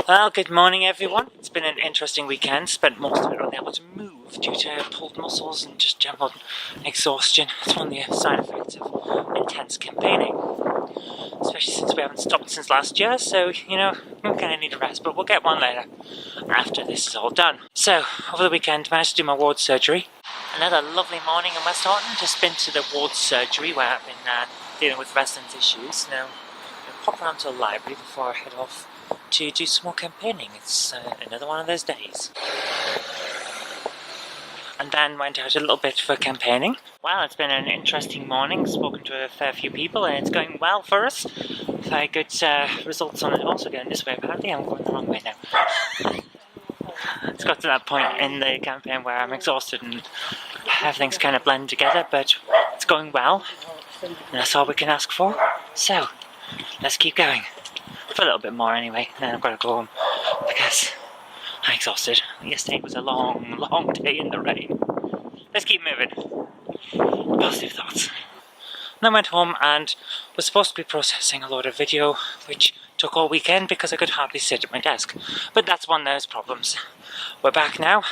Well, good morning everyone. It's been an interesting weekend. Spent most of it unable to move due to pulled muscles and just general exhaustion. It's one of the side effects of intense campaigning. Especially since we haven't stopped since last year, so, we kind of need a rest, but we'll get one later after this is all done. So, over the weekend, managed to do my ward surgery. Another lovely morning in West Horton. Just been to the ward surgery where I've been dealing with resident issues. Now, I'll pop around to the library before I head off to do some more campaigning. It's another one of those days. And then went out a little bit for campaigning. Well, it's been an interesting morning, spoken to a fair few people, and it's going well for us. Very good results on it. Also going this way, apparently I'm going the wrong way now. It's got to that point in the campaign where I'm exhausted and everything's kind of blended together, but it's going well, and that's all we can ask for. So, let's keep going. For a little bit more anyway, then I've got to go home because I'm exhausted. Yesterday was a long, long day in the rain. Let's keep moving. Positive thoughts. Then I went home and was supposed to be processing a load of video, which took all weekend because I could hardly sit at my desk. But that's one of those problems. We're back now,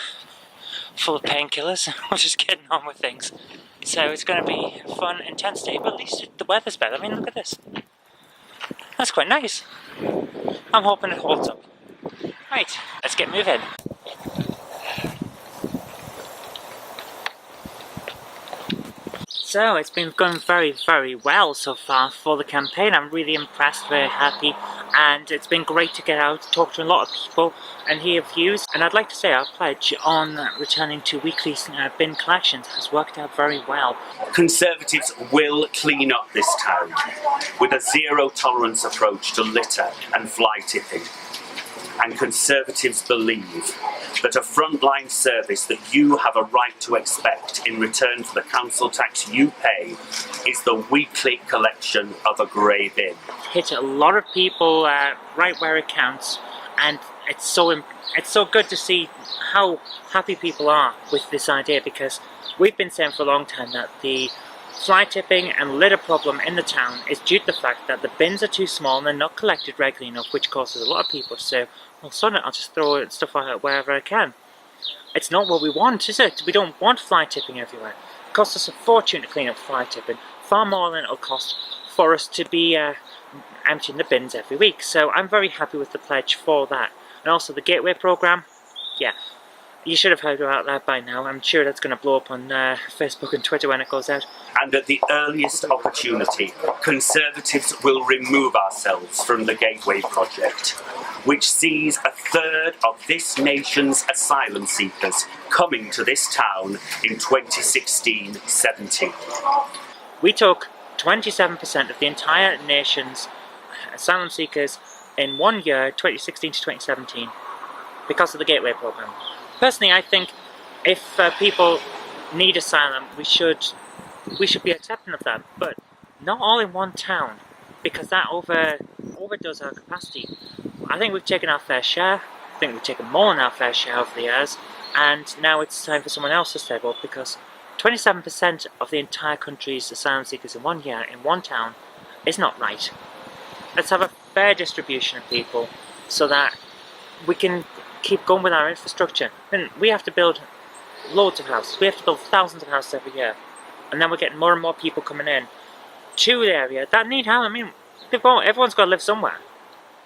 full of painkillers. We're just getting on with things. So it's going to be a fun, intense day, but at least the weather's better. I mean, look at this. That's quite nice. I'm hoping it holds up. Right, let's get moving. So, it's been going very, very well so far for the campaign. I'm really impressed, very happy, and it's been great to get out, talk to a lot of people and hear views. And I'd like to say our pledge on returning to weekly bin collections has worked out very well. Conservatives will clean up this town with a zero-tolerance approach to litter and fly tipping. And Conservatives believe that a frontline service that you have a right to expect in return for the council tax you pay is the weekly collection of a grey bin. Hit a lot of people right where it counts, and it's so good to see how happy people are with this idea, because we've been saying for a long time that the fly tipping and litter problem in the town is due to the fact that the bins are too small and they're not collected regularly enough, which causes a lot of people to say, well, son, I'll just throw stuff out wherever I can. It's not what we want, is it? We don't want fly tipping everywhere. It costs us a fortune to clean up fly tipping, far more than it'll cost for us to be emptying the bins every week. So I'm very happy with the pledge for that. And also the Gateway programme, yeah. You should have heard about that by now. I'm sure that's going to blow up on Facebook and Twitter when it goes out. And at the earliest opportunity, Conservatives will remove ourselves from the Gateway project, which sees a third of this nation's asylum seekers coming to this town in 2016-17. We took 27% of the entire nation's asylum seekers in 1 year, 2016 to 2017, because of the Gateway programme. Personally, I think if people need asylum, we should be accepting of that, but not all in one town, because that overdoes our capacity. I think we've taken our fair share. I think we've taken more than our fair share over the years, and now it's time for someone else to step up, because 27% of the entire country's asylum seekers in 1 year in one town is not right. Let's have a fair distribution of people so that we can keep going with our infrastructure. And we have to build loads of houses. We have to build thousands of houses every year. And then we're getting more and more people coming in to the area that need help. I mean, everyone's got to live somewhere.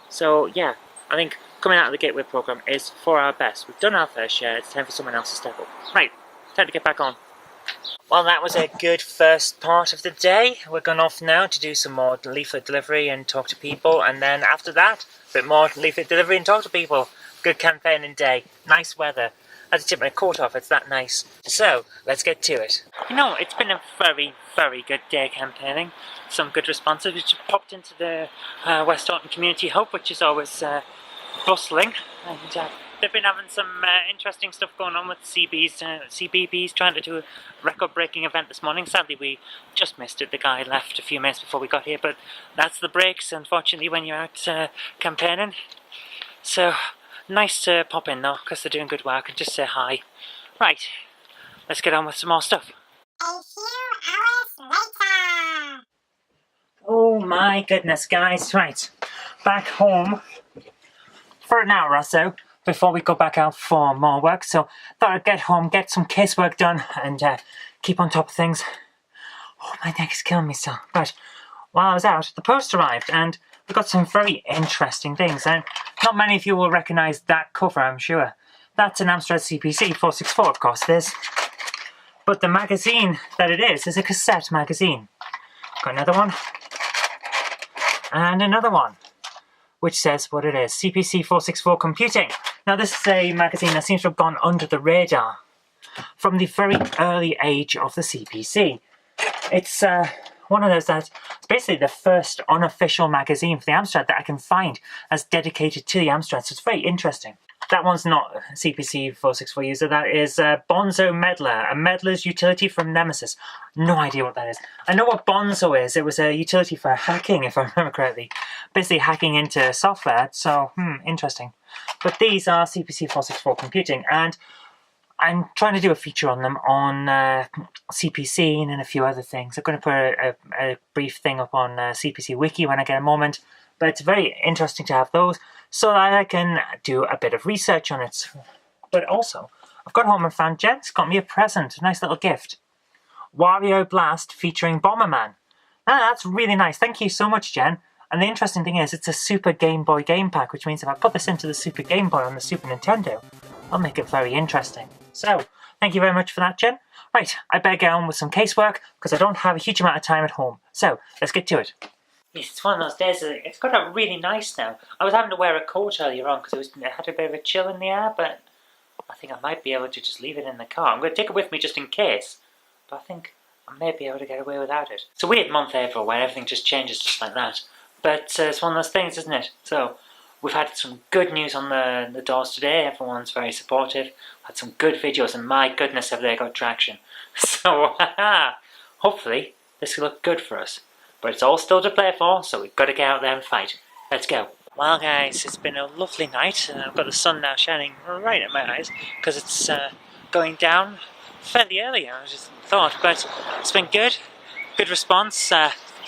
So yeah, I think coming out of the Gateway programme is for our best. We've done our fair share. It's time for someone else to step up. Right, time to get back on. Well, that was a good first part of the day. We're going off now to do some more leaflet delivery and talk to people. And then after that, a bit more leaflet delivery and talk to people. Good campaigning day. Nice weather. I had to take my coat off, it's that nice. So, let's get to it. It's been a very, very good day campaigning. Some good responses. We just popped into the West Horton Community Hub, which is always bustling. And they've been having some interesting stuff going on with CBBS trying to do a record-breaking event this morning. Sadly, we just missed it. The guy left a few minutes before we got here, but that's the breaks, unfortunately, when you're out campaigning. So, nice to pop in though, because they're doing good work, and just say hi. Right, let's get on with some more stuff. A few hours later. Oh my goodness, guys. Right, back home for an hour or so before we go back out for more work. So thought I'd get home, get some casework done, and keep on top of things. Oh, my neck is killing me still. But while I was out, the post arrived, and we got some very interesting things. And not many of you will recognise that cover, I'm sure. That's an Amstrad CPC 464, of course it is. But the magazine that it is a cassette magazine. Got another one. And another one, which says what it is, CPC 464 Computing. Now this is a magazine that seems to have gone under the radar from the very early age of the CPC. It's one of those that's basically the first unofficial magazine for the Amstrad that I can find as dedicated to the Amstrad, so it's very interesting. That one's not a CPC 464 user, that is Bonzo Meddler, a meddler's utility from Nemesis. No idea what that is. I know what Bonzo is. It was a utility for hacking, if I remember correctly. Basically hacking into software, so interesting. But these are CPC 464 Computing, and I'm trying to do a feature on them on CPC and a few other things. I'm going to put a brief thing up on CPC Wiki when I get a moment, but it's very interesting to have those so that I can do a bit of research on it. But also, I've got home and found Jen's got me a present, a nice little gift. Wario Blast featuring Bomberman. Now, that's really nice. Thank you so much, Jen. And the interesting thing is, it's a Super Game Boy game pack, which means if I put this into the Super Game Boy on the Super Nintendo, I'll make it very interesting. So, thank you very much for that, Jen. Right, I better get on with some casework, because I don't have a huge amount of time at home. So, let's get to it. Yes, it's one of those days, it's got up really nice now. I was having to wear a coat earlier on, because it had a bit of a chill in the air, but I think I might be able to just leave it in the car. I'm going to take it with me just in case, but I think I may be able to get away without it. It's a weird month April, where everything just changes just like that. But it's one of those things, isn't it? So, we've had some good news on the doors today. Everyone's very supportive. Had some good videos, and my goodness, have they got traction. So, hopefully, this will look good for us. But it's all still to play for, so we've got to get out there and fight. Let's go. Well, guys, it's been a lovely night. I've got the sun now shining right at my eyes, because it's going down fairly early, I just thought. But it's been good. Good response.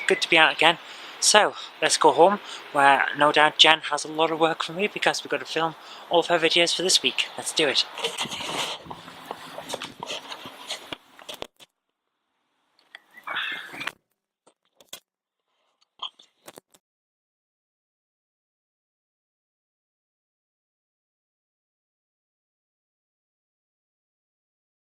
Good to be out again. So, let's go home, where no doubt Jen has a lot of work for me because we've got to film all of her videos for this week. Let's do it.